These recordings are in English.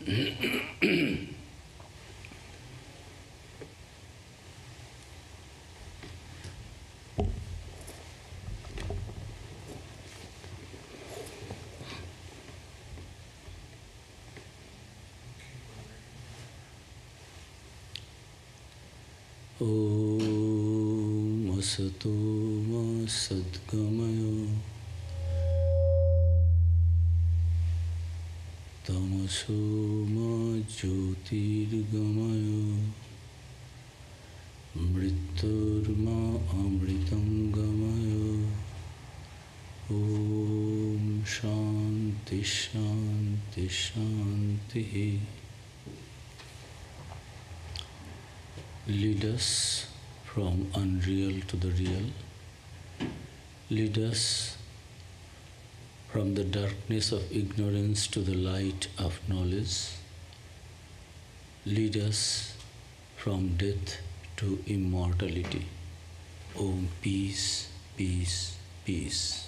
Om Asato Ma Sadgamaya Tamaso Ma Jyotirgamaya Mriturma Amritangamaya Om Shanti Shanti Shanti. Lead us from unreal to the real. Lead us from the darkness of ignorance to the light of knowledge. Lead us from death to immortality. Om peace, peace, peace.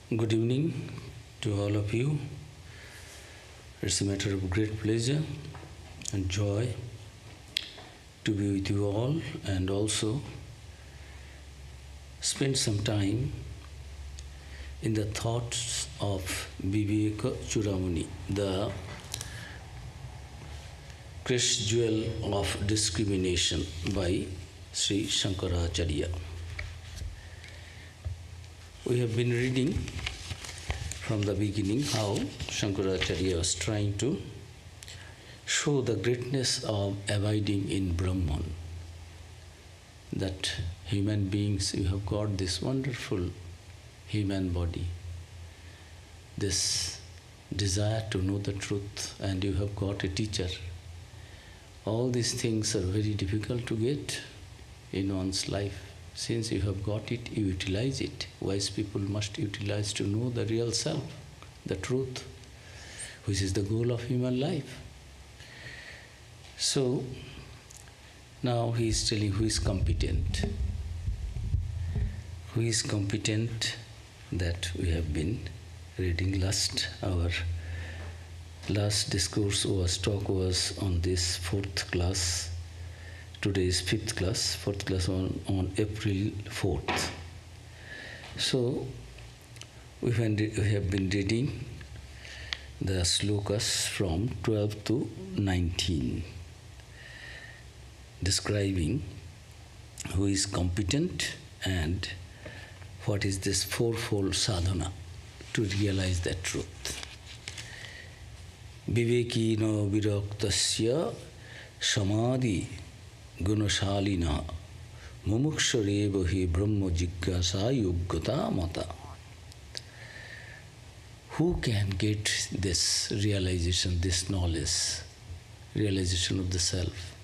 Good evening to all of you. It's a matter of great pleasure and joy to be with you all, and also spend some time in the thoughts of Viveka-Chudamani, the Crest jewel of discrimination by Sri Shankara. We have been reading from the beginning how Shankaracharya was trying to show the greatness of abiding in Brahman. That human beings, you have got this wonderful human body, this desire to know the truth, and you have got a teacher. All these things are very difficult to get in one's life. Since you have got it, you utilize it. Wise people must utilize to know the real self, the truth, which is the goal of human life. So, now he is telling who is competent. Who is competent, that we have been reading our last discourse talk was on this 4th class. Today is 5th class, 4th class on April 4th. So, we have been reading the slokas from 12 to 19, describing who is competent and what is this fourfold sadhana to realize that truth. Vivekino viraktasya samadhi Gunashalina Mumukshare hi Brahma Jigyasa Yoggata Mata. Who can get this realization, this knowledge, realization of the self,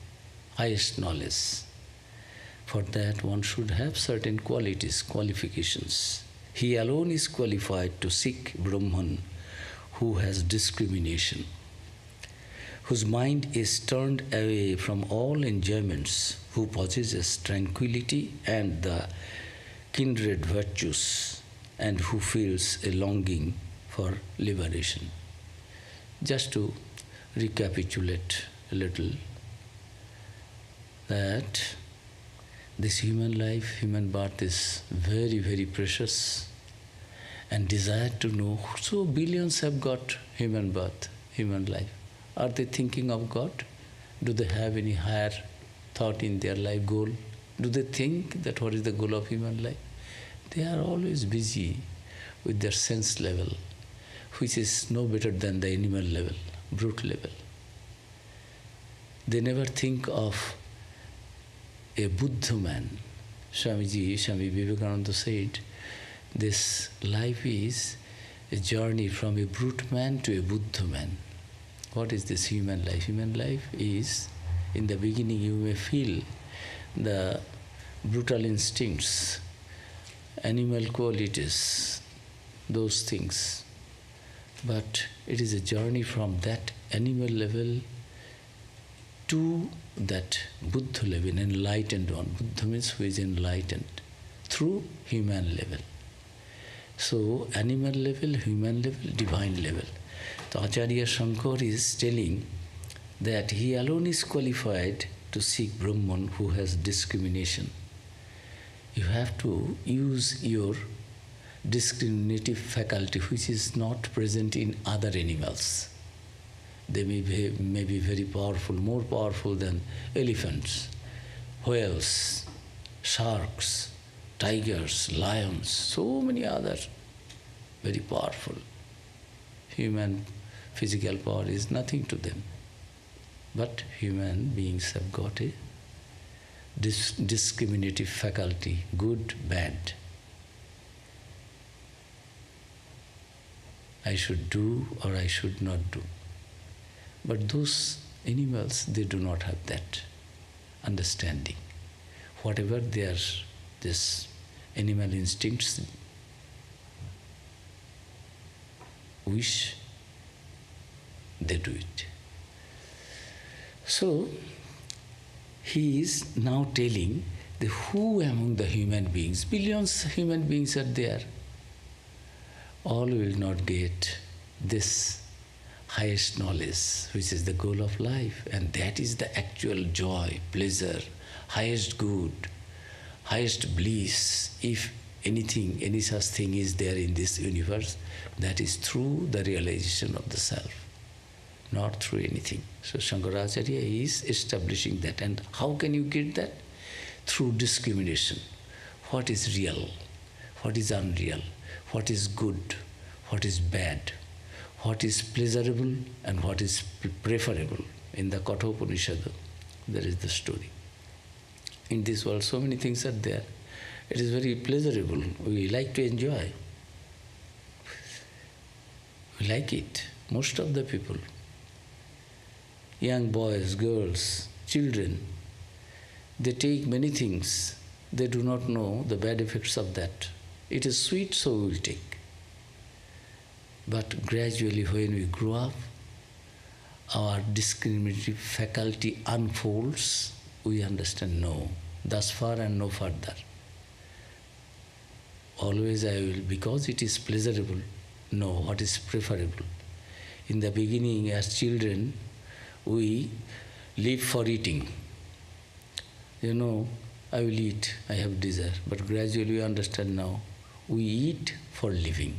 highest knowledge? For that one should have certain qualities, qualifications. He alone is qualified to seek Brahman who has discrimination, whose mind is turned away from all enjoyments, who possesses tranquility and the kindred virtues, and who feels a longing for liberation. Just to recapitulate a little, that this human life, human birth is very, very precious and desire to know. So billions have got human birth, human life. Are they thinking of God? Do they have any higher thought in their life goal? Do they think that what is the goal of human life? They are always busy with their sense level, which is no better than the animal level, brute level. They never think of a Buddha man. Swami Vivekananda said, this life is a journey from a brute man to a Buddha man. What is this human life? Human life is, in the beginning you may feel the brutal instincts, animal qualities, those things. But it is a journey from that animal level to that Buddha level, enlightened one. Buddha means who is enlightened. through human level. So animal level, human level, divine level. So Acharya Shankara is telling that he alone is qualified to seek Brahman who has discrimination. You have to use your discriminative faculty which is not present in other animals. They may be very powerful, more powerful than elephants, whales, sharks, tigers, lions, so many other very powerful. Human physical power is nothing to them. But human beings have got a discriminative faculty, good, bad. I should do or I should not do. But those animals, they do not have that understanding. Whatever their this animal instincts wish, they do it. So he is now telling the who among the human beings, billions of human beings are there, all will not get this highest knowledge, which is the goal of life, and that is the actual joy, pleasure, highest good, highest bliss. If anything, any such thing is there in this universe, that is through the realization of the self, not through anything. So Shankaracharya is establishing that. And how can you get that? Through discrimination. What is real? What is unreal? What is good? What is bad? What is pleasurable and what is preferable? In the Kathopanishad, there is the story. In this world, so many things are there. It is very pleasurable. We like to enjoy. We like it. Most of the people, young boys, girls, children, they take many things. They do not know the bad effects of that. It is sweet, so we will take. But gradually when we grow up, our discriminative faculty unfolds, we understand, no, thus far and no further. Always I will, because it is pleasurable, know what is preferable. In the beginning, as children, we live for eating. You know, I will eat, I have desire. But gradually we understand now, we eat for living.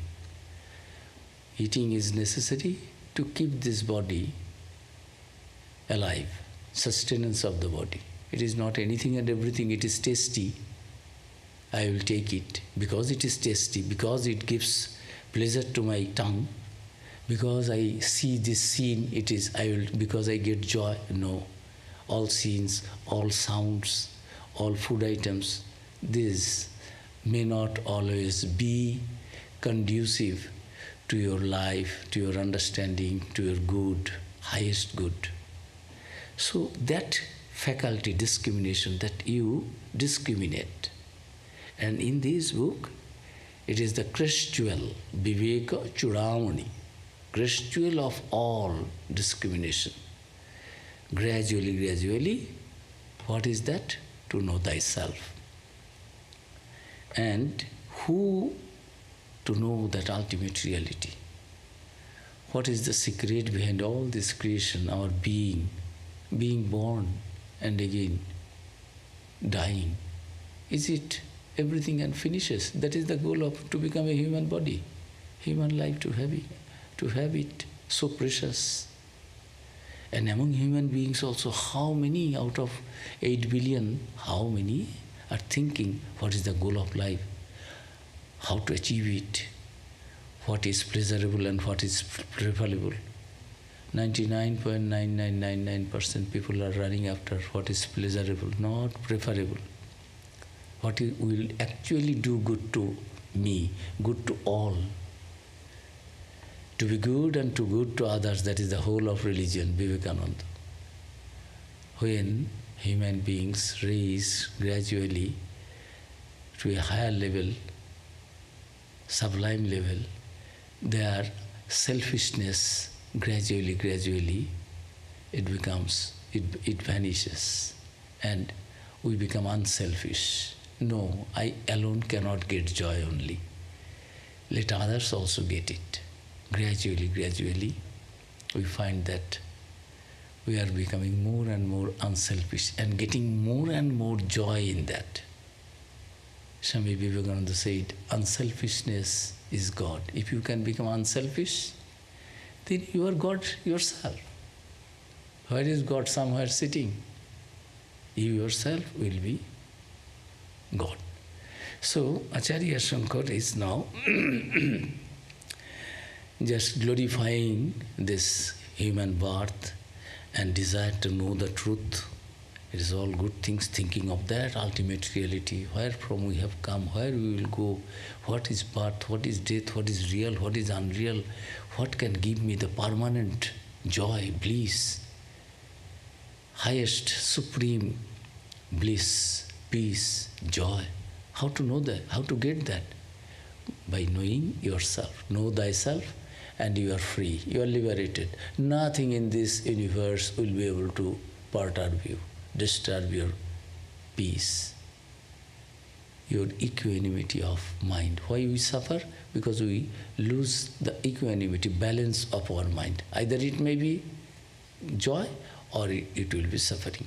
Eating is necessary to keep this body alive, sustenance of the body. It is not anything and everything, it is tasty. I will take it because it is tasty, because it gives pleasure to my tongue, because I see this scene, it is, I will, because I get joy. No. All scenes, all sounds, all food items, these may not always be conducive to your life, to your understanding, to your good, highest good. So that faculty, discrimination, that you discriminate. And in this book, it is the Crest jewel, Viveka-Chudamani, Crest jewel of all discrimination. Gradually, what is that? To know thyself. And who to know that ultimate reality. What is the secret behind all this creation, our being born and again dying? Is it everything and finishes? That is the goal of to become a human body, human life, to have it so precious. And among human beings also, how many out of 8 billion, how many are thinking what is the goal of life? How to achieve it, what is pleasurable and what is preferable. 99.9999% people are running after what is pleasurable, not preferable. What will actually do good to me, good to all. To be good and to good to others, that is the whole of religion, Vivekananda. When human beings raise gradually to a higher level, sublime level, their selfishness gradually it vanishes, and we become unselfish. no, I alone cannot get joy only. Let others also get it. Gradually, we find that we are becoming more and more unselfish and getting more and more joy in that. Swami Vivekananda said, unselfishness is God. If you can become unselfish, then you are God yourself. Where is God? Somewhere sitting. You yourself will be God. So Acharya Shankara is now just glorifying this human birth and desire to know the truth. It is all good things, thinking of that ultimate reality, where from we have come, where we will go, what is birth, what is death, what is real, what is unreal, what can give me the permanent joy, bliss, highest, supreme bliss, peace, joy. How to know that? How to get that? By knowing yourself. Know thyself and you are free. You are liberated. Nothing in this universe will be able to perturb you, disturb your peace, your equanimity of mind. Why we suffer? Because we lose the equanimity, balance of our mind. Either it may be joy or it will be suffering.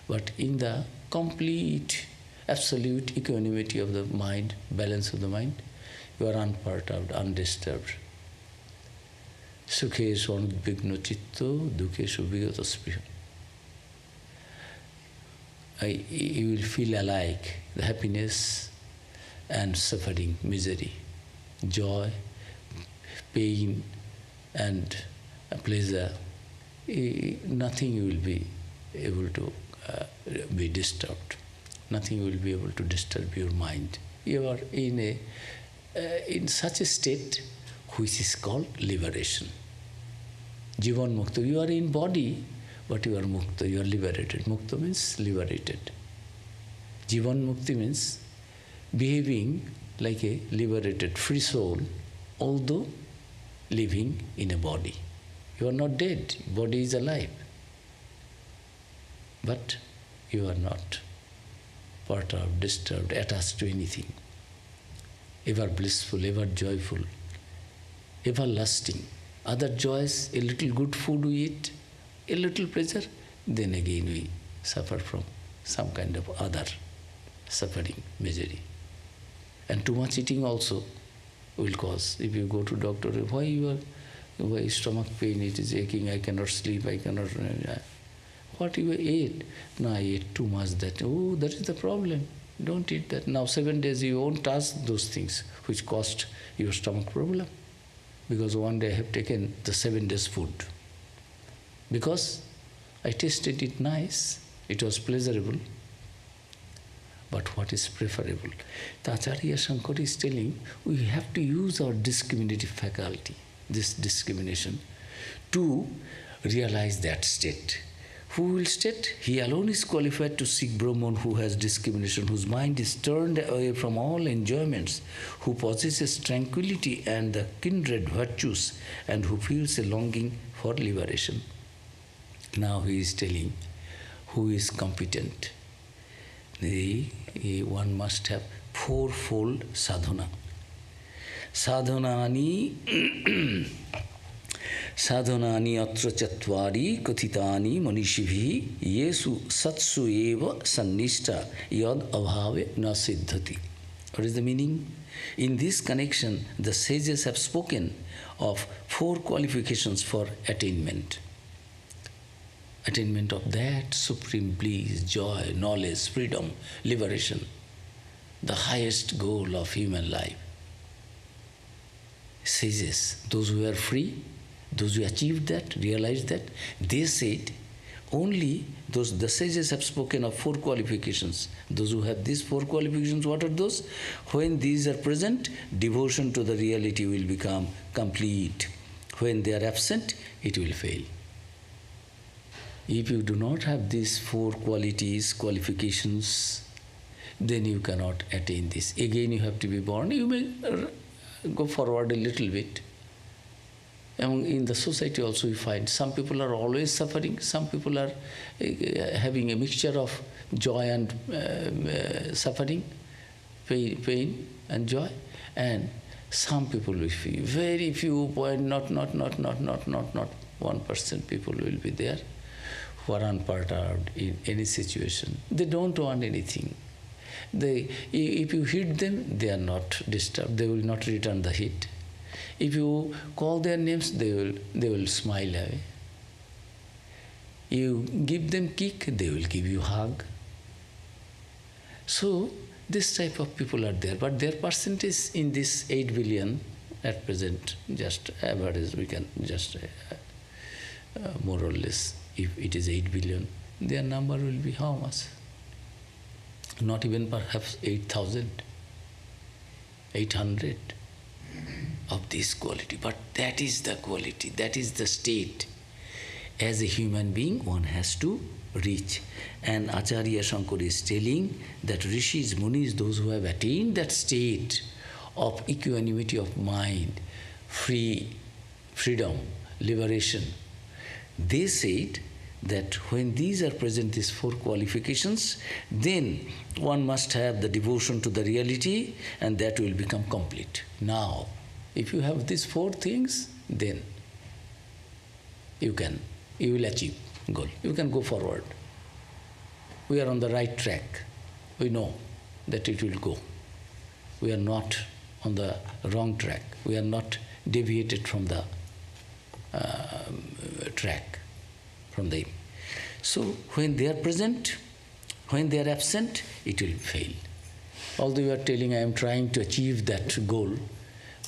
But in the complete, absolute equanimity of the mind, balance of the mind, you are unperturbed, undisturbed. Sukhesu anudbigno chitto, dukhesu vigata spriha. You will feel alike the happiness and suffering, misery, joy, pain and pleasure. Nothing you will be able to be disturbed. Nothing will be able to disturb your mind. You are in such a state which is called liberation. Jivan Mukta. You are in body, but you are Mukta, you are liberated. Mukta means liberated. Jivan Mukti means behaving like a liberated, free soul, although living in a body. You are not dead, body is alive. But you are not perturbed, disturbed, attached to anything. Ever blissful, ever joyful, ever lasting. Other joys, a little good food we eat, a little pleasure, then again we suffer from some kind of other suffering, misery. And too much eating also will cause. If you go to doctor, why stomach pain, it is aching, I cannot sleep, I cannot... What you ate? No, I ate too much that. Oh, that is the problem. Don't eat that. Now 7 days you won't touch those things which caused your stomach problem. Because one day I have taken the 7 days food. Because I tasted it nice, it was pleasurable. But what is preferable? The Acharya Shankara is telling we have to use our discriminative faculty, this discrimination, to realize that state. Who will state? He alone is qualified to seek Brahman who has discrimination, whose mind is turned away from all enjoyments, who possesses tranquility and the kindred virtues, and who feels a longing for liberation. Now he is telling who is competent. One must have fourfold sadhana. Sadhanani atra chatvari kathitani manishibhi yesu satsu eva sannishta yad abhave na siddhati. What is the meaning? In this connection, the sages have spoken of 4 qualifications for attainment. Attainment of that supreme bliss, joy, knowledge, freedom, liberation, the highest goal of human life. Sages, those who are free, those who achieved that, realized that, they said only those, the sages have spoken of 4 qualifications. Those who have these 4 qualifications, what are those? When these are present, devotion to the reality will become complete. When they are absent, it will fail. If you do not have these 4 qualifications, then you cannot attain this. Again, you have to be born. You may go forward a little bit. In the society also we find some people are always suffering, some people are having a mixture of joy and suffering, pain and joy, and some people will feel very few point, not 1% people will be there who are unperturbed in any situation. They don't want anything. If you hit them, they are not disturbed. They will not return the hit. If you call their names, they will smile away. You give them kick, they will give you hug. So this type of people are there, but their percentage in this 8 billion at present, just average, we can just more or less, if it is 8 billion, their number will be how much? Not even perhaps 8,000, 800 of this quality. But that is the quality, that is the state. As a human being, one has to reach. And Acharya Shankara is telling that rishis, munis, those who have attained that state of equanimity of mind, freedom, liberation, they said that when these are present, these 4 qualifications, then one must have the devotion to the reality, and that will become complete. Now, if you have these 4 things, then you will achieve goal. You can go forward. We are on the right track. We know that it will go. We are not on the wrong track. We are not deviated from the track, from the aim. So when they are present, when they are absent, it will fail. Although you are telling, I am trying to achieve that goal,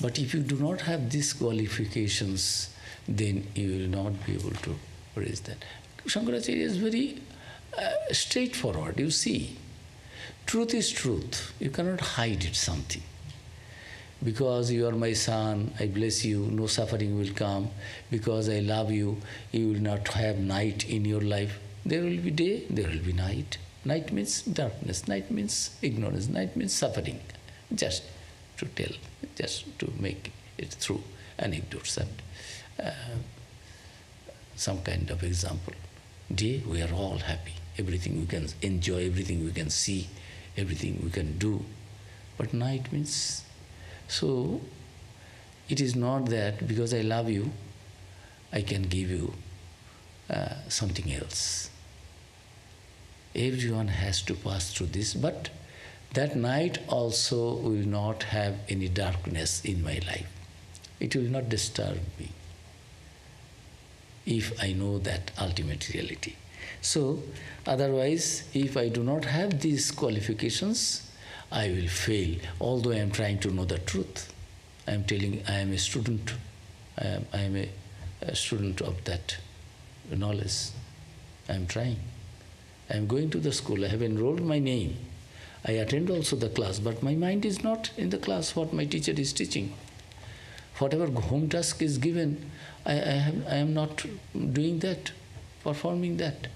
but if you do not have these qualifications, then you will not be able to reach that. Shankaracharya is very straightforward. You see, truth is truth. You cannot hide it something. Because you are my son, I bless you, no suffering will come. Because I love you, you will not have night in your life. There will be day, there will be night. Night means darkness, night means ignorance, night means suffering. Just to tell, just to make it through anecdotes and some kind of example. Day, we are all happy. Everything we can enjoy, everything we can see, everything we can do. But night means... So, it is not that because I love you, I can give you something else. Everyone has to pass through this, but that night also will not have any darkness in my life. It will not disturb me if I know that ultimate reality. So, otherwise, if I do not have these qualifications, I will fail, although I am trying to know the truth. I am telling, I am a student. I am a student of that knowledge. I am trying. I am going to the school. I have enrolled my name. I attend also the class, but my mind is not in the class, what my teacher is teaching. Whatever home task is given, I am not doing that, performing that.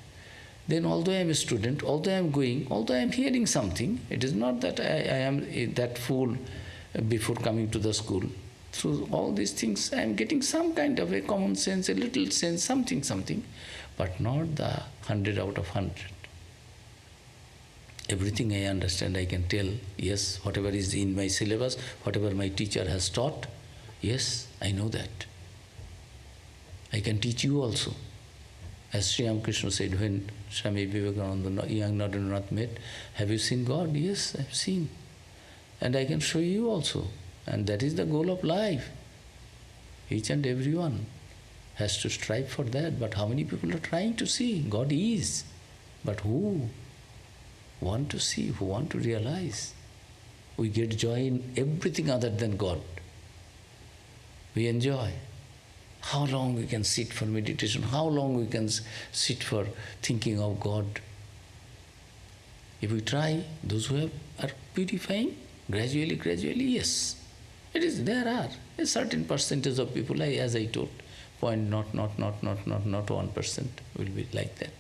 Then although I am a student, although I am going, although I am hearing something, it is not that I am that fool before coming to the school. Through all these things, I am getting some kind of a common sense, a little sense, something, but not the 100 out of 100. Everything I understand, I can tell, yes, whatever is in my syllabus, whatever my teacher has taught, yes, I know that. I can teach you also. As Sri Ramakrishna said, when Swami Viveka-Chudamani, young Narendranath met, have you seen God? Yes, I have seen. And I can show you also. And that is the goal of life. Each and everyone has to strive for that. But how many people are trying to see? God is. But who want to see, who want to realize? We get joy in everything other than God. We enjoy. How long we can sit for meditation, how long we can sit for thinking of God. If we try, those who are purifying, gradually, yes. It is, there are a certain percentage of people, as I told, not 1% will be like that.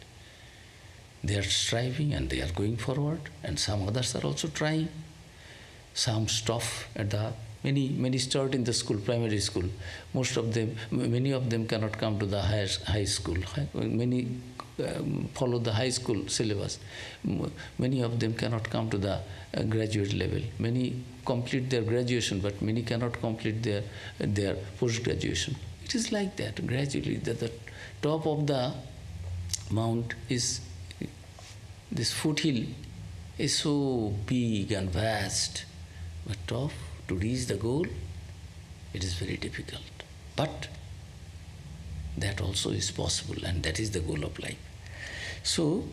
They are striving and they are going forward, and some others are also trying. Some stop at the Many start in the school, primary school. Many of them cannot come to the high school. Many follow the high school syllabus. Many of them cannot come to the graduate level. Many complete their graduation, but many cannot complete their post-graduation. It is like that, gradually. The top of the mount is, this foothill is so big and vast, but top, to reach the goal, it is very difficult. But that also is possible, and that is the goal of life. So,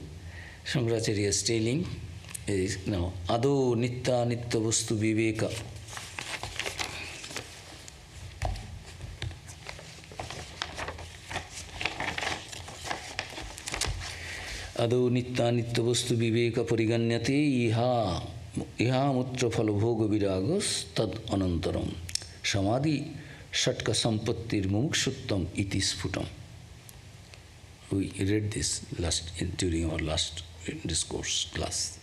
Shankaracharya is telling, is now, Ado Nitya Nitya Vastu Viveka. Ado Nitya Nitya Vastu Viveka Pariganyate Iha Mutra Phalabhoga Viragos Tad Anantaram Samadhi Shatka Sampattir Mumukshuttam Iti Sputam. We read this during our last discourse class.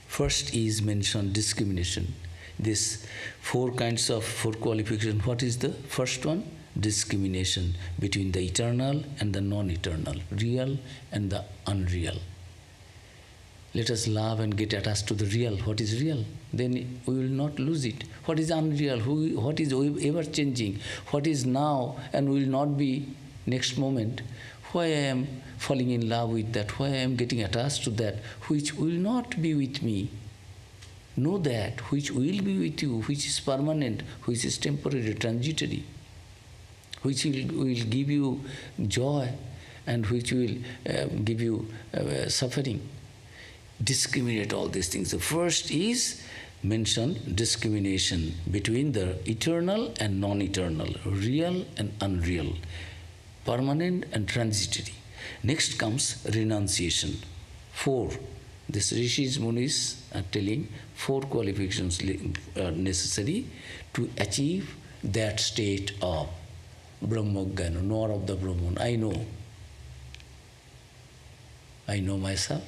First is mentioned discrimination. This four qualifications. What is the first one? Discrimination between the eternal and the non-eternal, real and the unreal. Let us love and get attached to the real. What is real? Then we will not lose it. What is unreal? What is ever changing? What is now and will not be next moment? Why I am falling in love with that? Why I am getting attached to that which will not be with me? Know that which will be with you, which is permanent, which is temporary, transitory, which will give you joy and which will give you suffering. Discriminate all these things. The first is mention discrimination between the eternal and non-eternal, real and unreal, permanent and transitory. Next comes renunciation. 4. This Rishis Munis are telling 4 qualifications are necessary to achieve that state of Brahmogyan, knower of the Brahman. I know myself,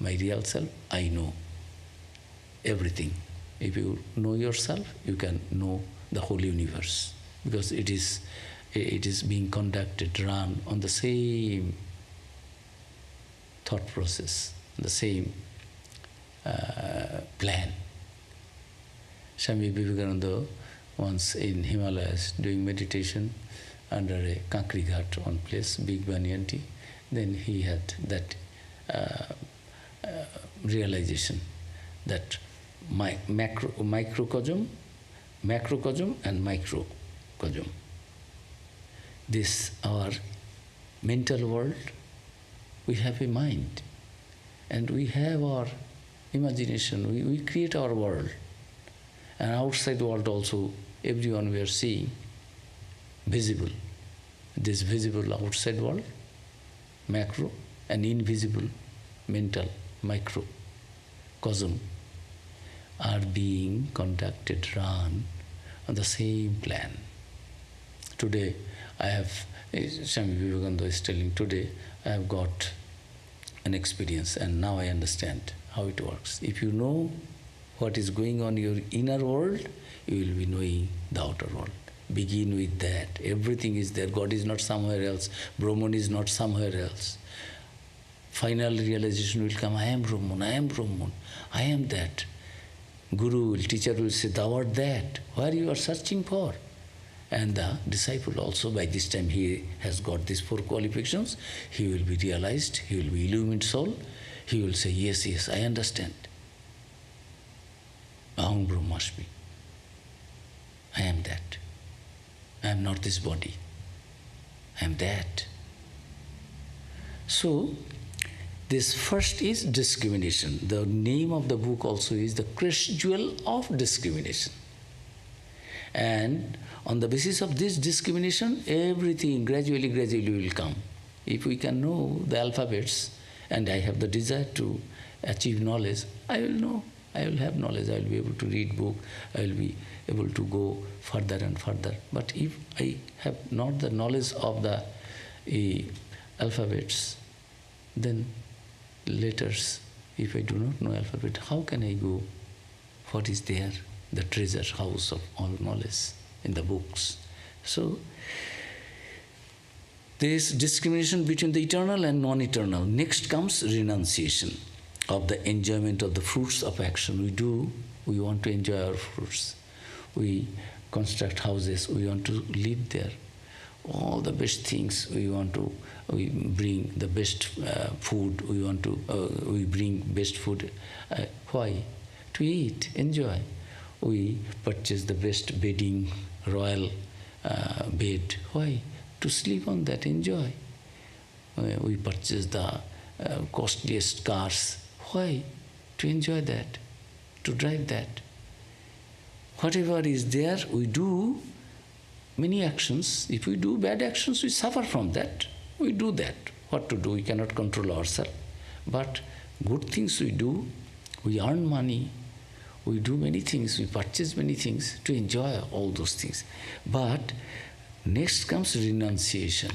my real self, I know everything. If you know yourself, you can know the whole universe, because it is being conducted, run on the same thought process, the same plan. Swami Viveka-Chudamani once in Himalayas doing meditation under a Kankri Ghat, one place, big banyan tree. Then he had that realization that macrocosm and microcosm. This, our mental world, we have a mind and we have our imagination, we create our world. And outside the world also, everyone we are seeing, visible. This visible outside world, macro, and invisible, mental, microcosm, are being conducted, run on the same plan. Today, Swami Viveka-Chudamani is telling, today I have got an experience and now I understand how it works. If you know what is going on in your inner world, you will be knowing the outer world. Begin with that. Everything is there. God is not somewhere else. Brahman is not somewhere else. Final realization will come, I am Brahman, I am Brahman, I am that. Guru, teacher will say, thou art that. Where you are searching for? And the disciple also, by this time he has got these 4 qualifications, he will be realized, he will be illumined soul, he will say, yes, yes, I understand. Aham Brahmasmi. I am that. I am not this body. I am that. So, this first is discrimination. The name of the book also is the Crest Jewel of Discrimination. And on the basis of this discrimination, everything gradually will come. If we can know the alphabets, and I have the desire to achieve knowledge, I will know. I will have knowledge. I will be able to read book. I will be able to go further and further. But if I have not the knowledge of the alphabets, then letters, if I do not know alphabet, how can I go? What is there? the treasure house of all knowledge in the books. So, there is discrimination between the eternal and non-eternal. Next comes renunciation of the enjoyment of the fruits of action. We want to enjoy our fruits. We construct houses, we want to live there. All the best things we bring the best food, we bring best food. Why? To eat, enjoy. We purchase the best bedding, royal bed. Why? To sleep on that, enjoy. We purchase the costliest cars. Why? To enjoy that, to drive that. Whatever is there, we do many actions. If we do bad actions, we suffer from that. We do that. What to do? We cannot control ourselves. But good things we do, we earn money, we do many things, we purchase many things to enjoy all those things. But next comes renunciation.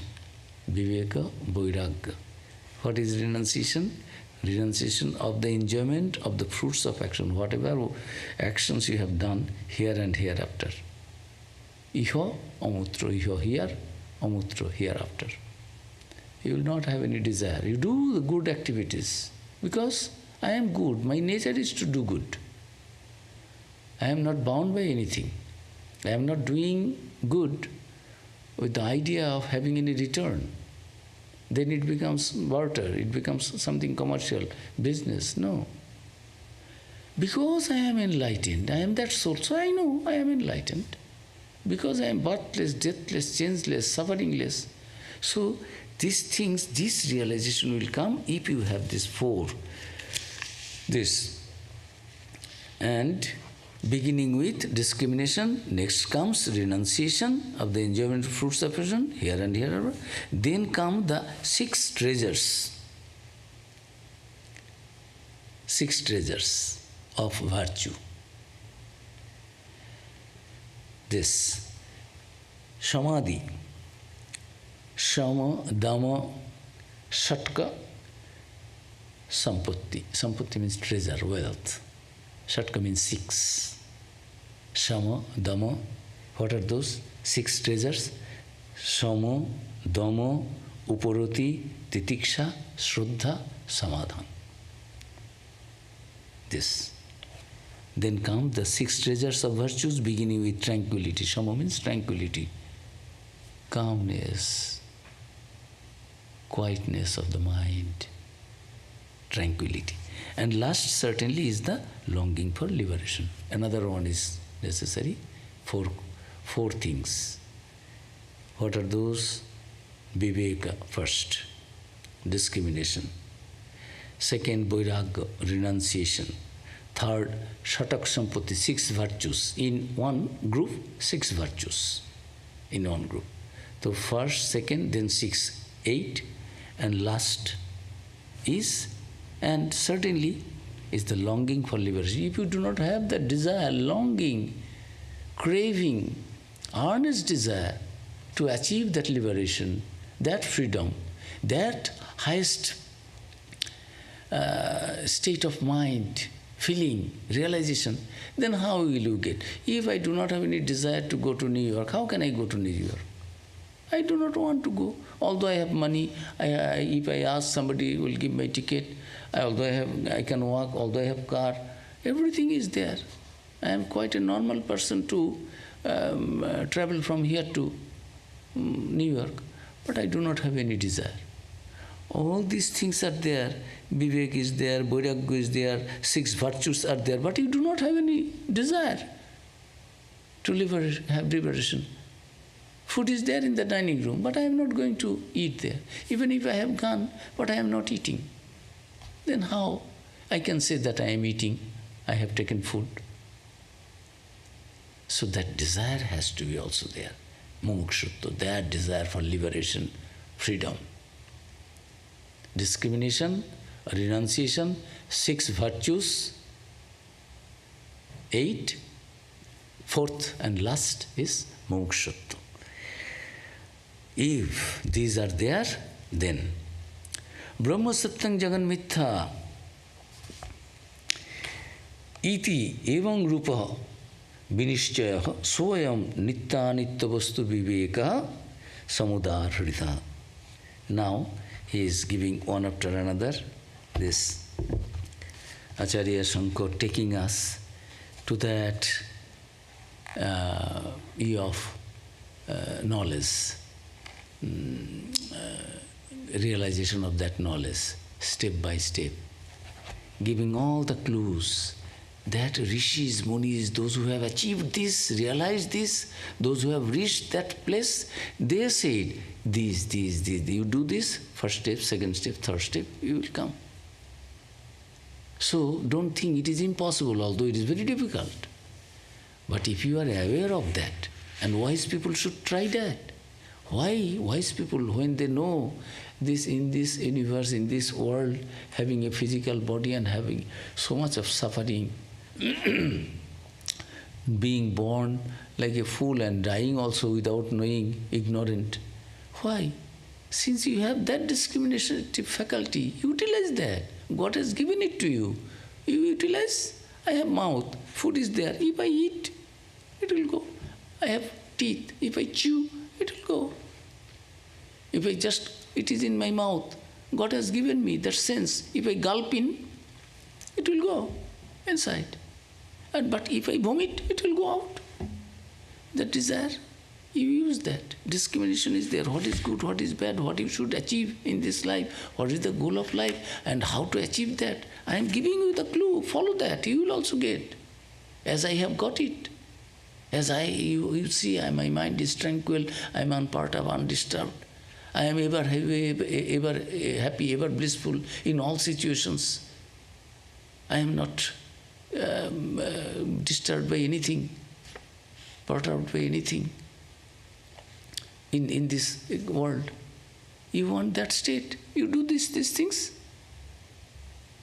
Viveka, Vairagya. What is renunciation? Renunciation of the enjoyment of the fruits of action, whatever actions you have done here and hereafter. Iho amutro, iho here, amutro hereafter. You will not have any desire. You do the good activities because I am good. My nature is to do good. I am not bound by anything. I am not doing good with the idea of having any return. Then it becomes barter, it becomes something commercial, business. No. Because I am enlightened, I am that soul, so I know I am enlightened. Because I am birthless, deathless, changeless, sufferingless. So these things, this realization will come if you have this four. This. And beginning with discrimination, next comes renunciation of the enjoyment of fruits of action, here and hereafter. Then come the 6 treasures. 6 treasures of virtue. This samadhi, shama, dhamma, shatka, sampatti. Sampatti means treasure, wealth. Shatka means 6. Shama, Dhamma. What are those 6 treasures? Shama, Dhamma, Uparoti, Titiksha, Shraddha, Samadhan. This. Then come the 6 treasures of virtues, beginning with tranquility. Shama means tranquility, calmness, quietness of the mind, tranquility. And last certainly is the longing for liberation. Another one is necessary. Four things. What are those? Viveka first, discrimination. Second, Vairagya, renunciation. Third, Shatak Sampatti, 6 virtues. In one group, 6 virtues. In one group. So first, second, then 6, 8. And last is, and certainly, is the longing for liberation. If you do not have that desire, longing, craving, earnest desire to achieve that liberation, that freedom, that highest state of mind, feeling, realization, then how will you get? If I do not have any desire to go to New York, how can I go to New York? I do not want to go. Although I have money, if I ask somebody will give my ticket, although I can walk, although I have car, everything is there. I am quite a normal person to travel from here to New York, but I do not have any desire. All these things are there. Vivek is there, Vairagya is there, 6 virtues are there, but you do not have any desire to have liberation. Food is there in the dining room, but I am not going to eat there. Even if I have gone, but I am not eating. Then how I can say that I am eating, I have taken food? So that desire has to be also there. Mumukshutva, that desire for liberation, freedom. Discrimination, renunciation, 6 virtues, 8, 4th and last is mumukshutva. If these are there, then Brahma Satyam Jagan Mithya iti evam rupa Vinishchaya soyam nityanitya vastu viveka samudarhrita. Now he is giving one after another this Acharya Shankara taking us to that of knowledge, realization of that knowledge, step by step, giving all the clues that rishis, munis, those who have achieved this, realized this, those who have reached that place, they said, these, you do this, first step, second step, third step, you will come. So don't think it is impossible, although it is very difficult. But if you are aware of that, and wise people should try that. Why wise people, when they know this in this universe, in this world, having a physical body and having so much of suffering, being born like a fool and dying also without knowing, ignorant. Why? Since you have that discriminative faculty, utilize that. God has given it to you. You utilize. I have mouth, food is there. If I eat, it will go. I have teeth. If I chew, it will go. If I just, it is in my mouth. God has given me that sense. If I gulp in, it will go inside. But if I vomit, it will go out. That desire, you use that. Discrimination is there. What is good, what is bad, what you should achieve in this life, what is the goal of life, and how to achieve that. I am giving you the clue. Follow that. You will also get, as I have got it. As you see, my mind is tranquil. I am part of undisturbed. I am ever happy, ever blissful in all situations. I am not disturbed by anything, perturbed by anything in this world. You want that state, you do these things.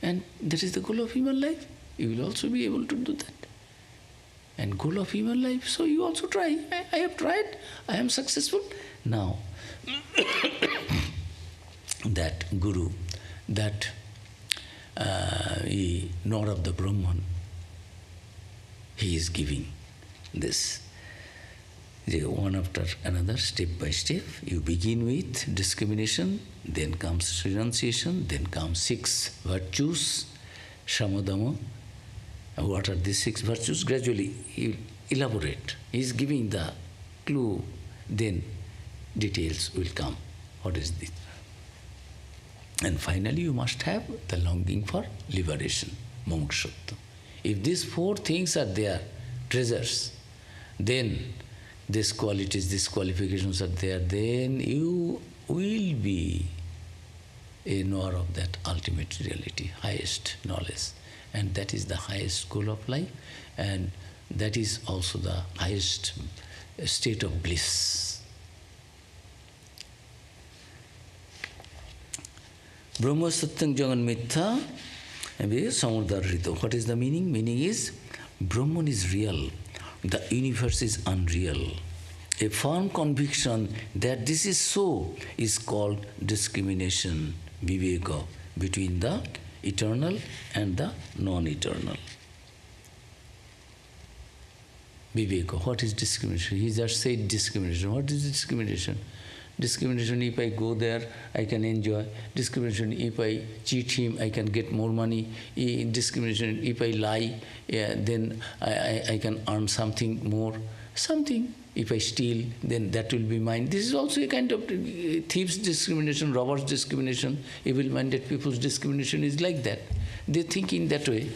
And that is the goal of human life. You will also be able to do that. And goal of human life, so you also try. I have tried, I am successful. Now, that Guru, that Nor of the Brahman, he is giving this. One after another, step by step. You begin with discrimination, then comes renunciation, then comes 6 virtues, shamadama. What are these 6 virtues? Gradually he elaborate. He is giving the clue, then details will come. What is this? And finally you must have the longing for liberation, mumukshutva. If these 4 things are there, treasures, then these qualities, these qualifications are there, then you will be a knower of that ultimate reality, highest knowledge. And that is the highest goal of life, and that is also the highest state of bliss. Brahma Satyam Jagan Mithya Samudarrito. What is the meaning? Meaning is, Brahman is real, the universe is unreal. A firm conviction that this is so is called discrimination, viveka, between the eternal and the non-eternal. Viveka, what is discrimination? He just said discrimination. What is discrimination? Discrimination, if I go there, I can enjoy. Discrimination, if I cheat him, I can get more money. Discrimination, if I lie, then I can earn something more. Something. If I steal, then that will be mine. This is also a kind of thieves' discrimination, robbers' discrimination, evil-minded people's discrimination is like that. They think in that way,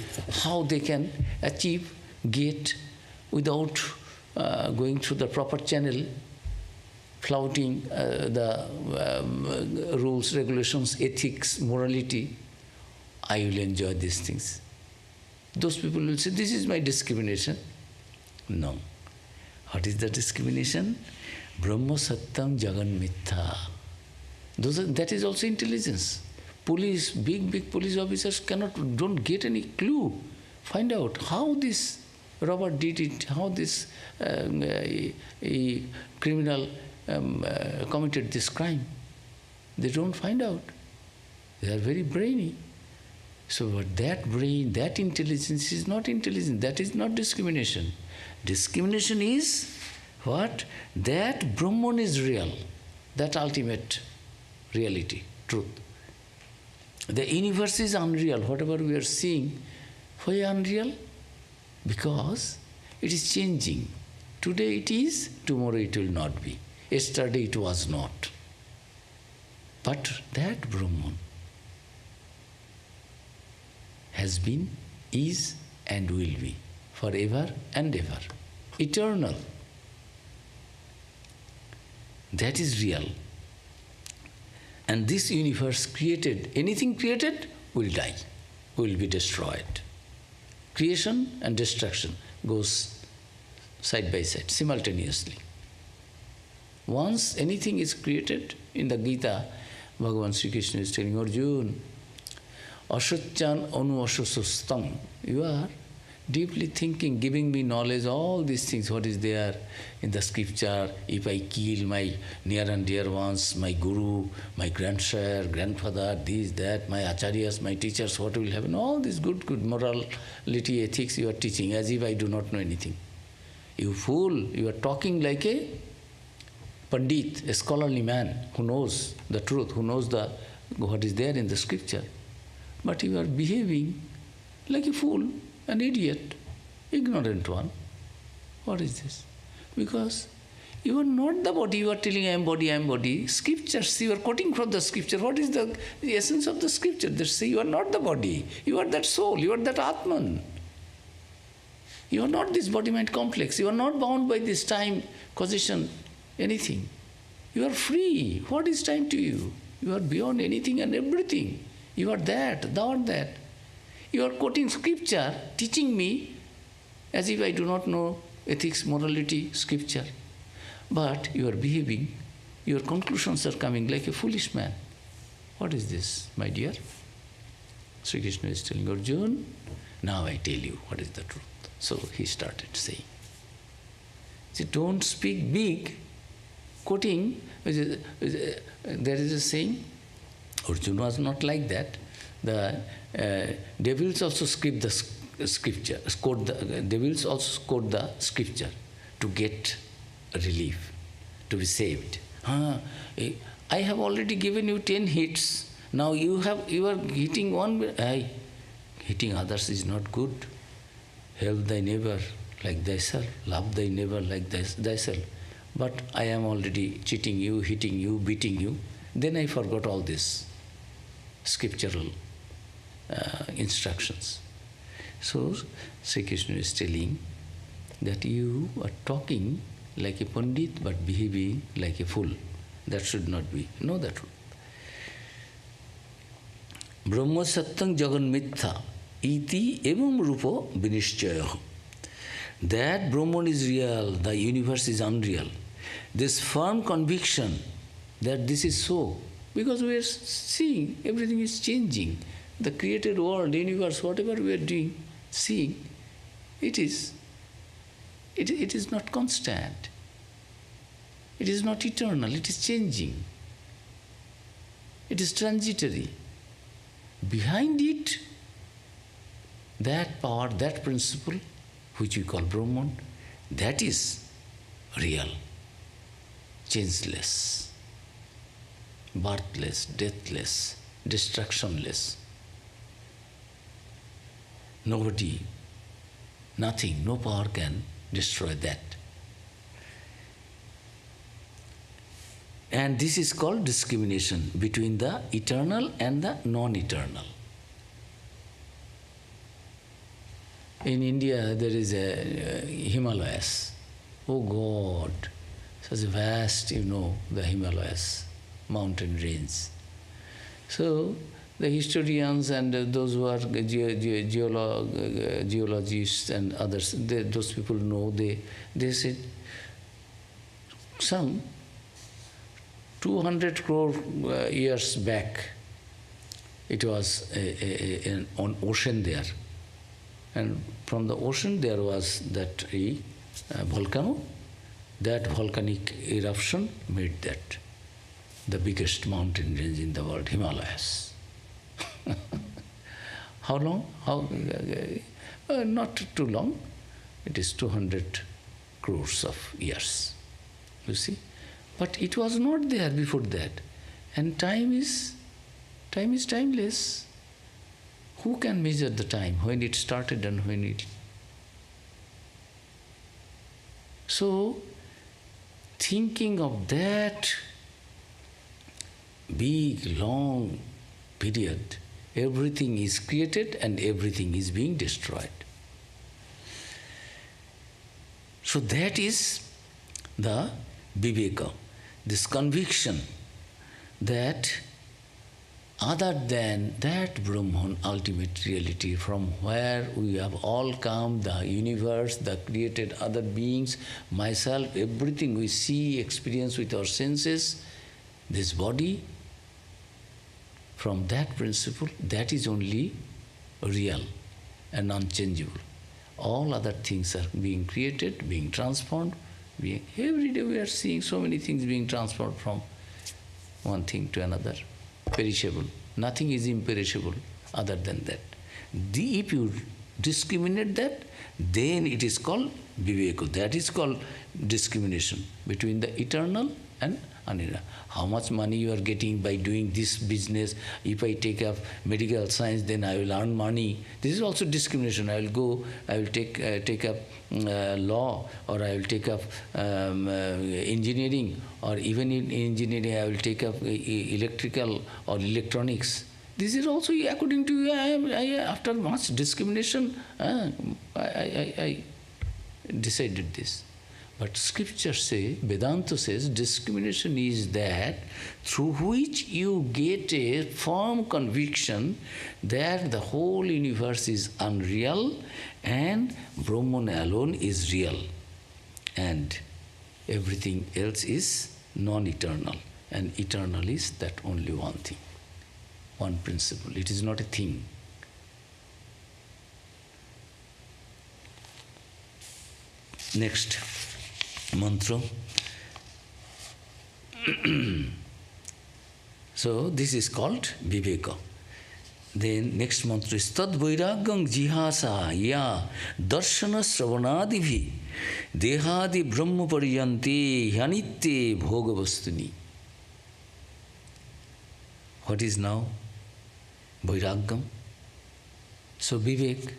how they can achieve, get, without going through the proper channel, flouting the rules, regulations, ethics, morality. I will enjoy these things. Those people will say, this is my discrimination. No. What is the discrimination? Brahma Satyam Jagan Mithya. That is also intelligence. Police, big police officers don't get any clue. Find out how this robber did it, how this criminal committed this crime. They don't find out. They are very brainy. So but that brain, that intelligence is not intelligence. That is not discrimination. Discrimination is what? That Brahman is real, that ultimate reality, truth. The universe is unreal. Whatever we are seeing, why unreal? Because it is changing. Today it is, tomorrow it will not be. Yesterday it was not. But that Brahman has been, is, and will be forever and ever. Eternal. That is real. And this universe created, anything created will die, will be destroyed. Creation and destruction goes side by side, simultaneously. Once anything is created, in the Gita, Bhagavan Sri Krishna is telling Arjuna, Asatyan anu asasastam. You are deeply thinking, giving me knowledge, all these things, what is there in the scripture. If I kill my near and dear ones, my guru, my grandsire, grandfather, this, that, my acharyas, my teachers, what will happen? All this good morality, ethics you are teaching, as if I do not know anything. You fool, you are talking like a pandit, a scholarly man who knows the truth, who knows what is there in the scripture. But you are behaving like a fool, an idiot, ignorant one. What is this? Because you are not the body, you are telling I am body, I am body. Scriptures, you are quoting from the scripture. What is the essence of the scripture? They say you are not the body, you are that soul, you are that Atman. You are not this body-mind complex, you are not bound by this time, causation, anything. You are free. What is time to you? You are beyond anything and everything. You are that, thou art that. You are quoting scripture, teaching me as if I do not know ethics, morality, scripture. But you are behaving, your conclusions are coming like a foolish man. What is this, my dear? Sri Krishna is telling Arjuna, now I tell you what is the truth. So he started saying. See, don't speak big, quoting, there is a saying, Arjuna was not like that. The devils also skip the scripture, devils also quote the scripture to get relief, to be saved. I have already given you 10 hits. Now you are hitting one. Hitting others is not good. Help thy neighbor like thyself. Love thy neighbor like thyself. But I am already cheating you, hitting you, beating you. Then I forgot all this scriptural instructions. So Sri Krishna is telling that you are talking like a pandit but behaving like a fool. That should not be. Know the truth. Brahma satyam jagan mitha iti evam rupa vinishchayaha. That Brahman is real, the universe is unreal. This firm conviction that this is so, because we are seeing everything is changing. The created world, universe, whatever we are doing, seeing, it is not constant. It is not eternal, it is changing. It is transitory. Behind it, that power, that principle, which we call Brahman, that is real, changeless, birthless, deathless, destructionless. Nobody, nothing, no power can destroy that. And this is called discrimination between the eternal and the non-eternal. In India, there is a Himalayas. Oh God, such a vast, the Himalayas, mountain range. So, the historians and those who are geologists and others, those people know, they said, some 200 crore years back, it was an ocean there. And from the ocean there was that volcano. That volcanic eruption made that the biggest mountain range in the world, Himalayas. How long? Not too long. It is 200 crores of years. You see? But it was not there before that. And time is timeless. Who can measure the time, when it started and when it... So, thinking of that big, long period, everything is created and everything is being destroyed. So that is the Viveka, this conviction that other than that Brahman, ultimate reality, from where we have all come, the universe, the created other beings, myself, everything we see, experience with our senses, this body, from that principle, that is only real and unchangeable. All other things are being created, being transformed. Every day we are seeing so many things being transformed from one thing to another. Perishable. Nothing is imperishable other than that. If you discriminate that, then it is called Viveka. That is called discrimination between the eternal and uneternal. How much money you are getting by doing this business? If I take up medical science, then I will earn money. This is also discrimination. I will take up law, or I will take up engineering, or even in engineering I will take up electrical or electronics. This is also according to you. After much discrimination, I decided this. But scriptures say, Vedanta says, discrimination is that through which you get a firm conviction that the whole universe is unreal and Brahman alone is real, and everything else is non-eternal, and eternal is that only one thing, one principle. It is not a thing. Next mantra. So this is called Viveka. Then next mantra is Tad Vairagyam Jihasa Ya Darshana Sravanadibhi Dehadi Brahma Pariyante Hyanitte Bhogavastuni. What is now Vairagyam? So Vivek,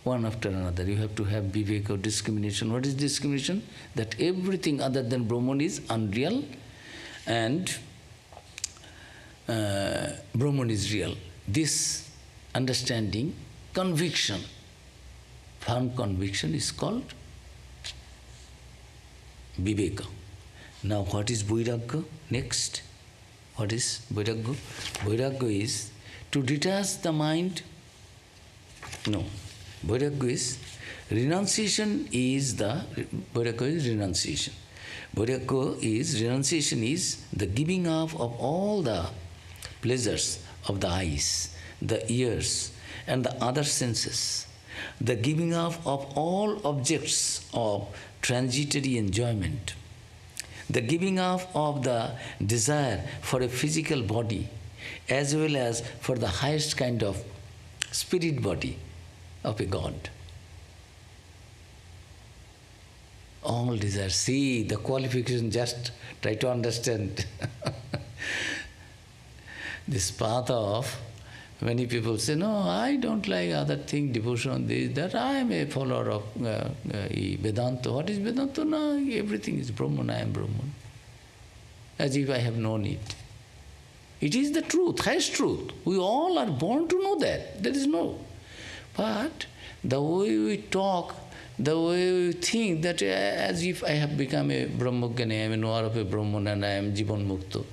one after another. You have to have Viveka or discrimination. What is discrimination? That everything other than Brahman is unreal and Brahman is real. This understanding, conviction, firm conviction is called Viveka. Now what is Vairagya? Next, what is Vairagya? Vairagya is to detach the mind. No. Vairagya is renunciation is the Vairagya is renunciation. Vairagya is renunciation is the giving up of all the pleasures of the eyes, the ears, and the other senses, the giving up of all objects of transitory enjoyment, the giving up of the desire for a physical body, as well as for the highest kind of spirit body of a God. All desire. See the qualification, just try to understand. This path of, many people say, no, I don't like other thing, devotion, this, that. I am a follower of Vedanta. What is Vedanta? No, everything is Brahman, I am Brahman. As if I have known it. It is the truth, highest truth. We all are born to know that. There is no. But the way we talk, the way we think, that as if I have become a Brahmajnani, I am a knower of a Brahman and I am Jivan Mukta.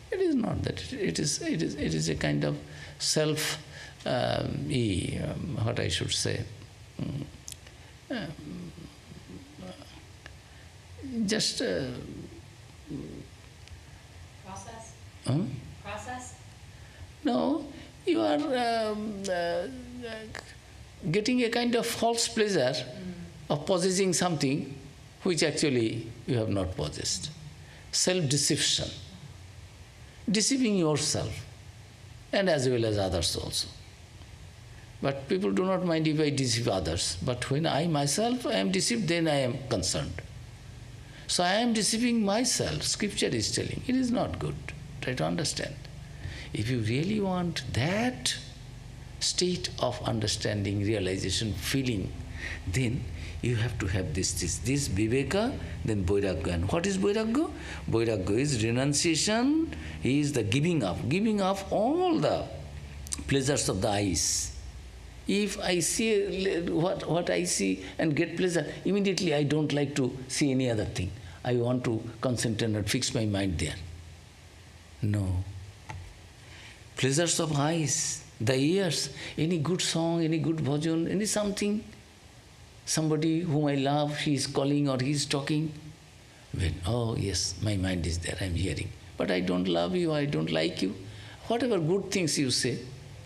It is not that. It is a kind of self, what I should say, just process. Huh? Process. No, you are getting a kind of false pleasure of possessing something which actually you have not possessed. Self-deception. Deceiving yourself and as well as others also. But people do not mind if I deceive others. But when I myself am deceived, then I am concerned. So I am deceiving myself. Scripture is telling. It is not good. Try to understand. If you really want that state of understanding, realization, feeling, then you have to have this Viveka, then Vairagya. And what is Vairagya? Vairagya is renunciation, is the giving up all the pleasures of the eyes. If I see what I see and get pleasure, immediately I don't like to see any other thing. I want to concentrate and fix my mind there. No. Pleasures of eyes, the ears, any good song, any good bhajan, any something, somebody whom I love, he is calling or he is talking. When, oh yes, my mind is there, I am hearing. But I don't love you, I don't like you. Whatever good things you say,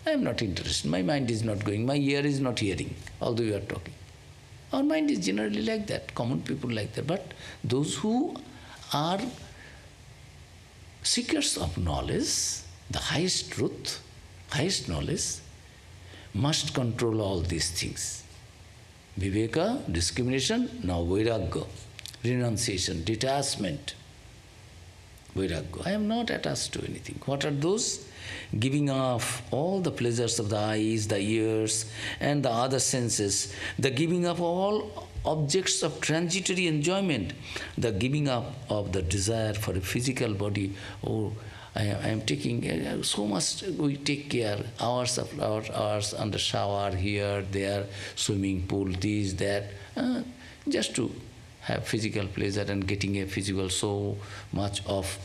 I am not interested. My mind is not going. My ear is not hearing, although you are talking. Our mind is generally like that, common people like that. But those who are seekers of knowledge, the highest truth, highest knowledge, must control all these things. Viveka, discrimination, now Vairagya, renunciation, detachment. Vairagya. I am not attached to anything. What are those? Giving off all the pleasures of the eyes, the ears, and the other senses, the giving up all objects of transitory enjoyment, the giving up of the desire for a physical body. Oh, I am taking so much, we take care, hours under shower, here, there, swimming pool, this, that, just to have physical pleasure and getting a physical, so much of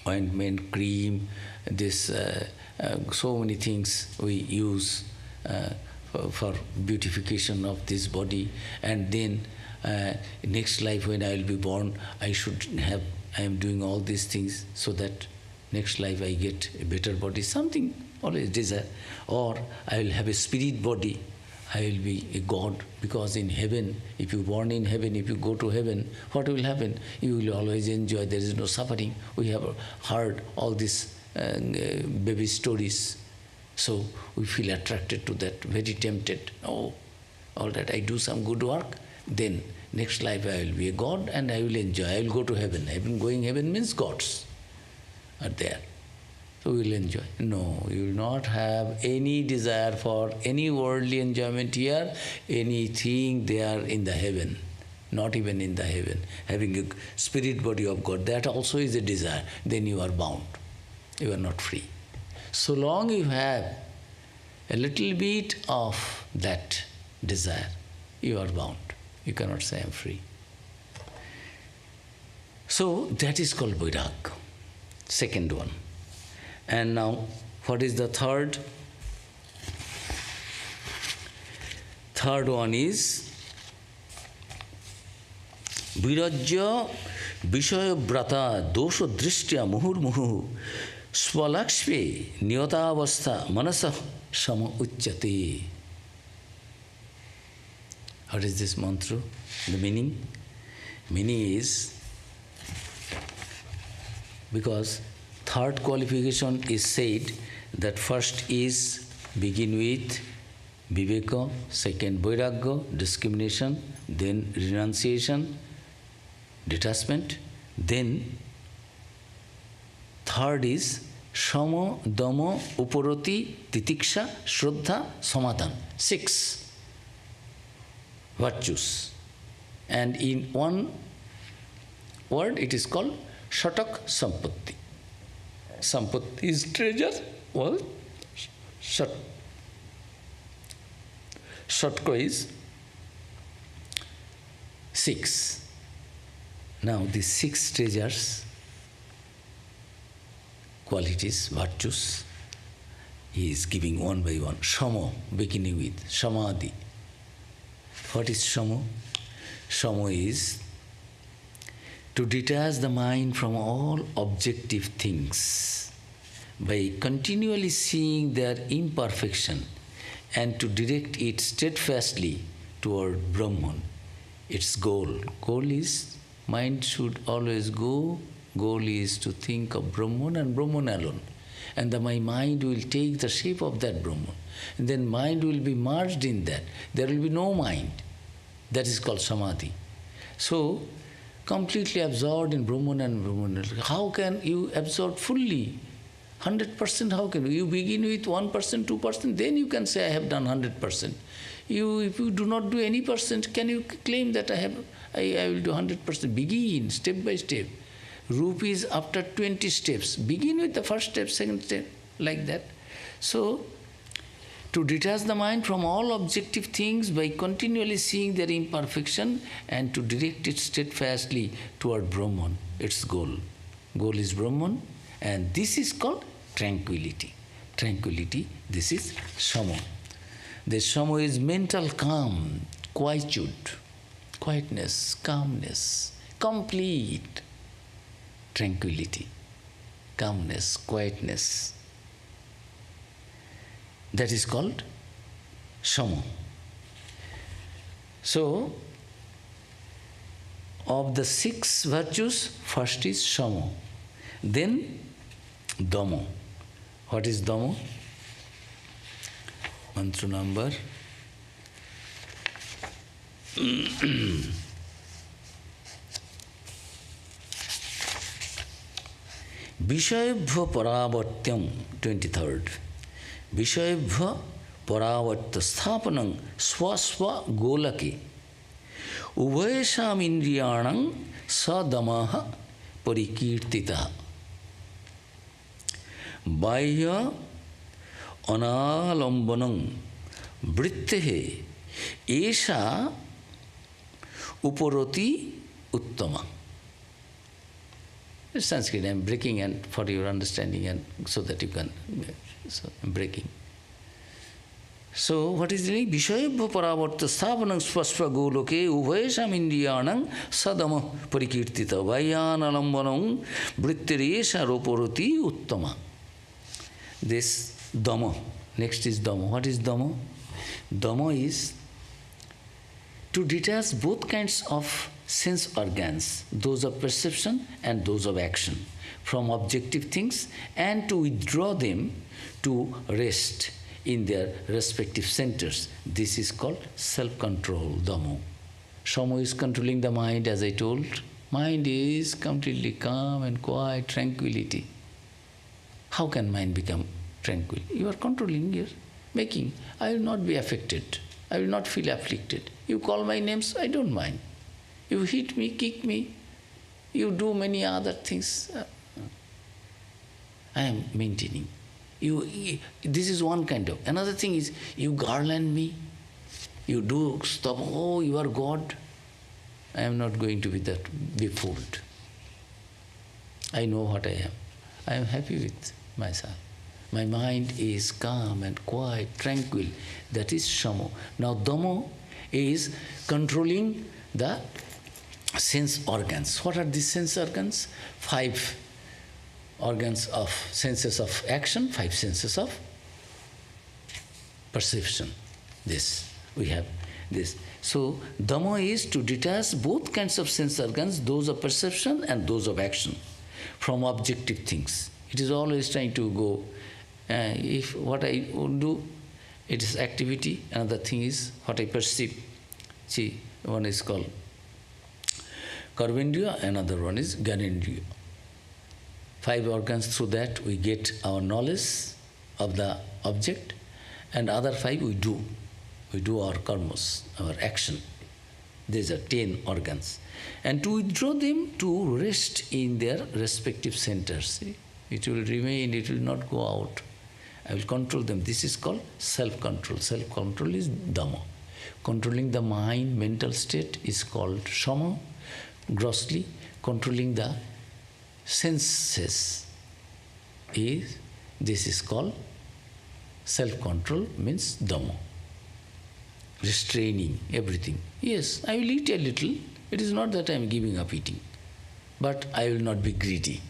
ointment, cream, this, so many things we use for beautification of this body. And then next life when I will be born, I am doing all these things so that next life I get a better body, something always desire. Or I will have a spirit body, I will be a God, because in heaven, if you born in heaven, if you go to heaven, what will happen? You will always enjoy, there is no suffering. We have heard all these baby stories. So we feel attracted to that, very tempted. Oh, all right, I do some good work, then next life I will be a God and I will enjoy, I will go to heaven. Heaven means gods are there. So we will enjoy. No, you will not have any desire for any worldly enjoyment here, anything there in the heaven, not even in the heaven. Having a spirit body of God, that also is a desire. Then you are bound. You are not free. So long you have a little bit of that desire, you are bound. You cannot say I am free. So that is called Vairagya, second one. And now, what is the third? Third one is Virajya Vishaya-brata dosha drishtya muhurmuhu swalakshve niyatavastha manasa sama uchyate. What is this mantra? The meaning? Meaning is, because third qualification is said that first is begin with Viveka, second Vairagya, discrimination, then renunciation, detachment, then third is Shama, Dama, Uparati, Titiksha, Shraddha, Samadhan. 6 virtues. And in one word it is called Shatak Sampatti. Sampatti is treasure, well, Shatka is 6. Now these 6 treasures, qualities, virtues, he is giving one by one. Shama, beginning with Samadhi. What is Shama? Shama is to detach the mind from all objective things by continually seeing their imperfection and to direct it steadfastly toward Brahman, its goal. Goal is, mind should always go, goal is to think of Brahman and Brahman alone. And my mind will take the shape of that Brahman. And then mind will be merged in that. There will be no mind. That is called samadhi. So, completely absorbed in Brahman and Brahman. How can you absorb fully? 100%, how can you? You begin with 1%, 2%, then you can say, I have done 100%. If you do not do any percent, can you claim that I will do 100%? Begin, step by step. Rupees after 20 steps. Begin with the first step, second step, like that. So, to detach the mind from all objective things by continually seeing their imperfection and to direct it steadfastly toward Brahman, its goal. Goal is Brahman, and this is called tranquility. Tranquility, this is Shama. The Shama is mental calm, quietude, quietness, calmness, complete tranquility, calmness, quietness. That is called Shama. So, of the 6 virtues, first is Shama. Then Dhamma. What is Dhamma? Mantra number Vishayabhya Paravartyam, 23rd. Vishayabhya Paravartya Sthapanam Swasva Golake Ubhayasham Indriyanam Sadamaha Parikirtita Bahya Analambanam Vrittehe Esha Uporoti Uttama. It's Sanskrit, I'm breaking and for your understanding and so that you can, so I'm breaking. So what is the name? Vishayabhya Paravartya Sthapanam Swasva Goloke Ubhayasham Indriyanam Sadama Parikirtita Vayanalambanam Vritteresha Roporoti Uttama. This Dhamma. Next is Dhamma. What is Dhamma? Dhamma is to detach both kinds of sense organs, those of perception and those of action, from objective things and to withdraw them to rest in their respective centers. This is called self-control, Dhamma. Shama is controlling the mind, as I told. Mind is completely calm and quiet, tranquility. How can mind become tranquil? You are controlling, you are making. I will not be affected. I will not feel afflicted. You call my names, I don't mind. You hit me, kick me, you do many other things. I am maintaining. This is one kind of. Another thing is, you garland me, you do stop, oh, you are God. I am not going to be fooled. I know what I am. I am happy with myself. My mind is calm and quiet, tranquil. That is Shama. Now Dhamma is controlling the sense organs. What are these sense organs? 5 organs of senses of action, 5 senses of perception. This, we have this. So Dhamma is to detach both kinds of sense organs, those of perception and those of action, from objective things. It is always trying to go, if what I would do, it is activity. Another thing is what I perceive. See, one is called Karmendriya, another one is Gyanendriya. 5 organs, through that we get our knowledge of the object, and other 5 we do. We do our karmas, our action. These are 10 organs. And to withdraw them to rest in their respective centers. See? It will remain, it will not go out. I will control them. This is called self-control. Self-control is Dhamma. Controlling the mind, mental state is called Shama. Grossly, controlling the senses this is called self-control, means Dhamma. Restraining everything. Yes, I will eat a little. It is not that I am giving up eating. But I will not be greedy.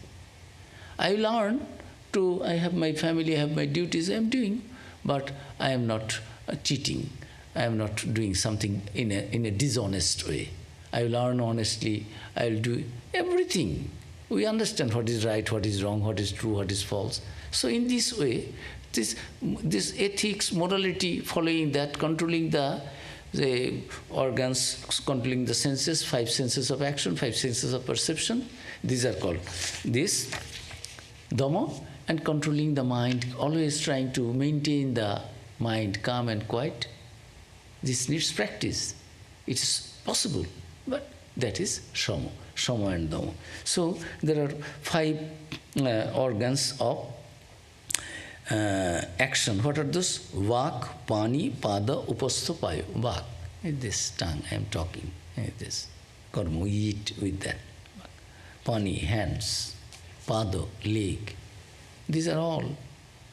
I will learn to, I have my family, I have my duties, I am doing, but I am not cheating. I am not doing something in a dishonest way. I will earn honestly, I will do everything. We understand what is right, what is wrong, what is true, what is false. So in this way, this ethics, morality, following that, controlling the organs, controlling the senses, 5 senses of action, 5 senses of perception, these are called this Dhamma, and controlling the mind, always trying to maintain the mind calm and quiet. This needs practice. It is possible, but that is Shama and Dhamma. So there are 5 organs of action. What are those? Vak, Pani, Pada, Upastha, Payo. Vak, this tongue I am talking. This karma, we eat with that. Pani, hands. Pada, leg. These are all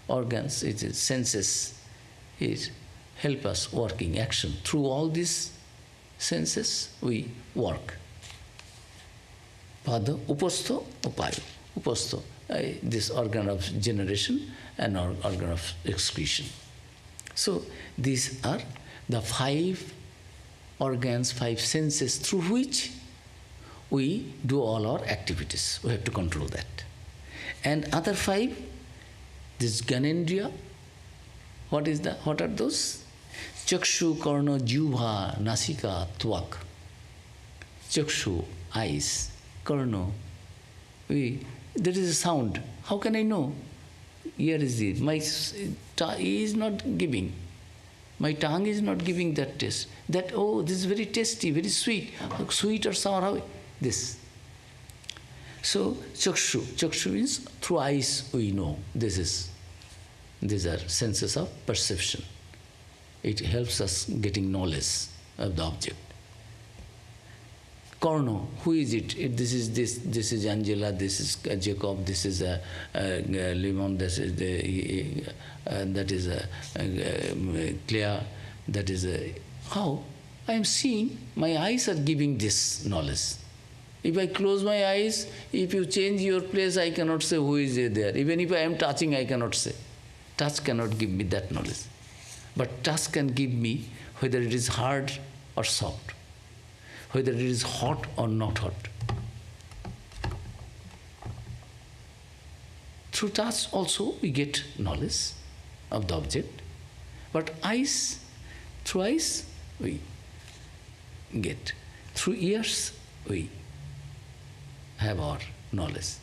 organs, it is senses. It help us working action. Through all these senses, we work. Pada, Upastha, Payo. Upastha, this organ of generation and organ of excretion. So these are the 5 organs, 5 senses through which we do all our activities. We have to control that. And other 5, this Gyanendriya, what are those? Chakshu, Karna, Jivha, Nasika, Tvak. Chakshu, eyes, Karna. There is a sound. How can I know? Here is it. My tongue is not giving. My tongue is not giving that taste. That, oh, this is very tasty, very sweet. Sweet or sour, how? This. So, chakshu. Chakshu means through eyes we know. These are senses of perception. It helps us getting knowledge of the object. Karna, who is it? This is Angela, this is Jacob, this is Lemon, that is Claire, that is how? I am seeing, my eyes are giving this knowledge. If I close my eyes, if you change your place, I cannot say who is there. Even if I am touching, I cannot say. Touch cannot give me that knowledge. But touch can give me whether it is hard or soft, whether it is hot or not hot. Through touch also we get knowledge of the object, but eyes, through eyes we get. Through ears we have our knowledge.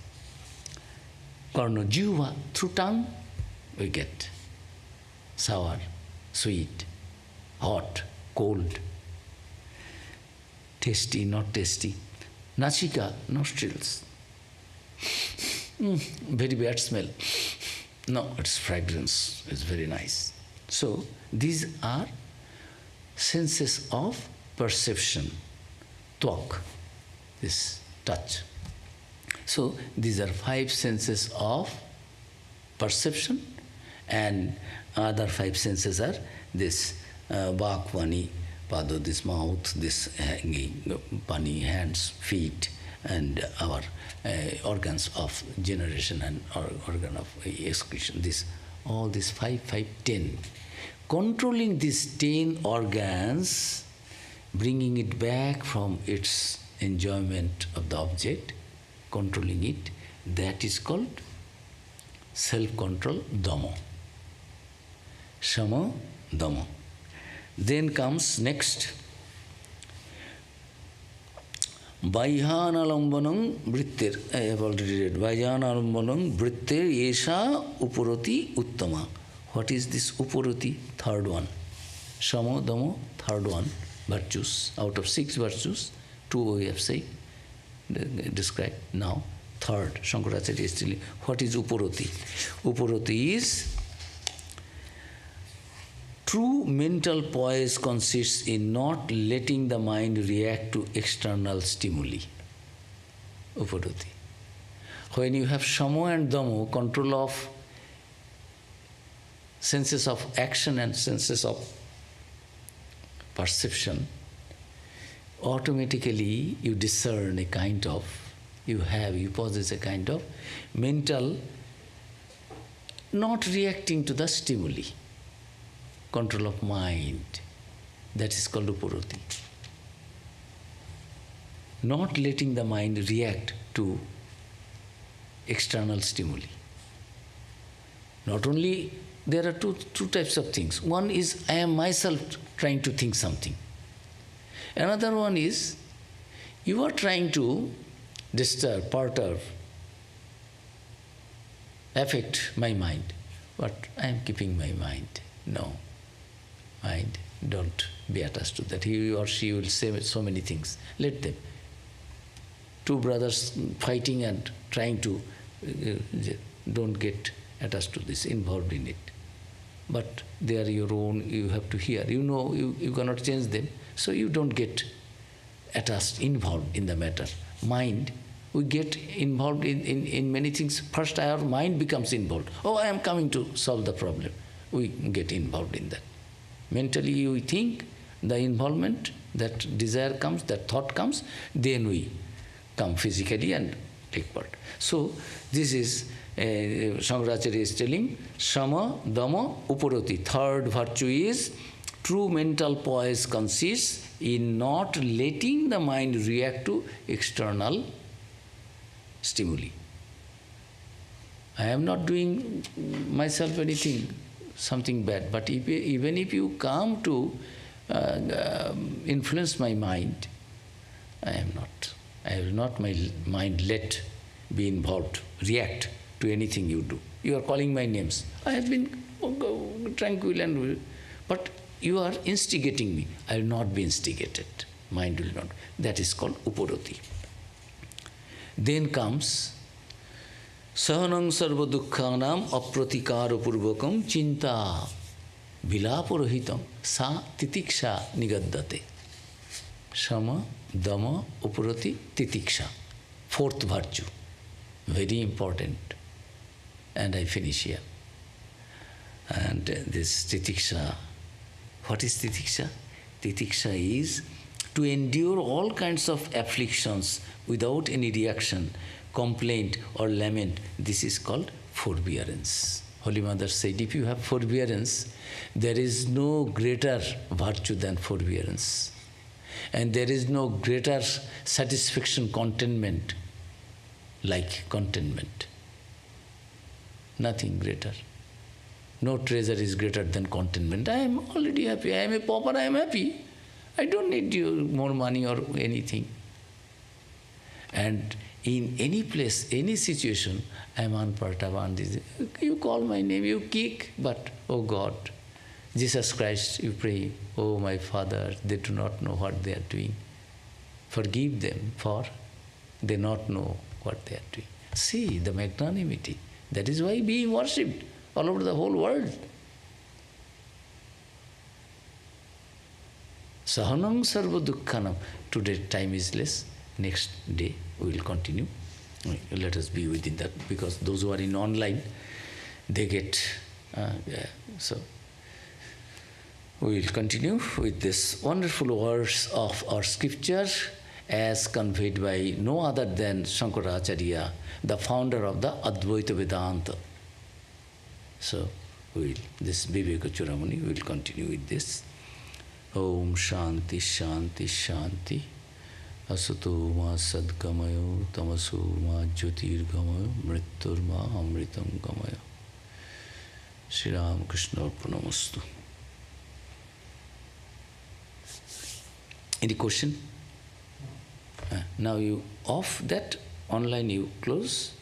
Karna, Jivha, through tongue we get sour, sweet, hot, cold, tasty, not tasty. Nasika, nostrils. Very bad smell. No, it's fragrance. It's very nice. So these are senses of perception. Tvak, this touch. So these are 5 senses of perception, and other 5 senses are this Vak, Vani, Pada, this mouth, this Pani, hands, feet, and our organs of generation and organ of excretion. All these 5, 10. Controlling these 10 organs, bringing it back from its enjoyment of the object, controlling it, that is called self-control, Dhamma. Shama, Dhamma. Then comes next, Vajhanalambanam Vrittir. I have already read. Vajhanalambanam Vrittir Yesha Upurati Uttama. What is this Upurati? 3rd one. Shama, Dhamma, 3rd one. Virtues. Out of 6 virtues, 2 we have said, described. Now, 3rd. Shankaracharya is telling. What is Upurati? Upurati is true mental poise consists in not letting the mind react to external stimuli. Upurati. When you have Shama and Dhamma, control of senses of action and senses of perception, automatically you discern a kind of, you possess a kind of mental not reacting to the stimuli. Control of mind, that is called Upurati. Not letting the mind react to external stimuli. Not only, there are two types of things. One is I am myself trying to think something. Another one is you are trying to disturb, perturb, affect my mind. But I am keeping my mind. No. Mind, don't be attached to that. He or she will say so many things. Let them. Two brothers fighting and trying to, don't get attached to this, involved in it. But they are your own, you have to hear. You know you cannot change them, so you don't get attached, involved in the matter. Mind, we get involved in many things. First our mind becomes involved. Oh, I am coming to solve the problem. We get involved in that. Mentally we think, the involvement, that desire comes, that thought comes, then we come physically and take part. So this is, Shankaracharya is telling, Sama, Dama, Uparoti. Third virtue is true mental poise consists in not letting the mind react to external stimuli. I am not doing myself anything, something bad, but even if you come to influence my mind, I will not my mind let be involved, react to anything you do. You are calling my names. I have been tranquil but you are instigating me. I will not be instigated. Mind will not. That is called uparoti. Then comes sahanam sarva dukkhanam apratikara purvakam chinta vilaporohitam sa titiksha nigaddate. Sama, dama, uparoti, titiksha. Fourth virtue. Very important. And I finish here. And this titiksha, what is titiksha? Titiksha is to endure all kinds of afflictions without any reaction, complaint or lament. This is called forbearance. Holy Mother said, if you have forbearance, there is no greater virtue than forbearance. And there is no greater satisfaction, contentment like contentment. Nothing greater. No treasure is greater than contentment. I am already happy. I am a pauper, I am happy. I don't need you more money or anything. And in any place, any situation, I am anpartavan. You call my name, you kick, but oh God, Jesus Christ, you pray, oh my Father, they do not know what they are doing. Forgive them, for they not know what they are doing. See the magnanimity. That is why being worshipped all over the whole world. Sahanam sarva dukkhanam. Today time is less. Next day we will continue. Let us be within that, because those who are in online, they get... So we will continue with this wonderful words of our scripture as conveyed by no other than Shankaracharya, the founder of the Advaita Vedanta. So this Viveka-Chudamani will continue with this. Om Shanti Shanti Shanti Asato ma sadgamayo tamaso ma jyotirgamayo mrittur ma amritam gamayo. Shri Ram Krishna Arpanamastu. Any question? Now you off that online, you close.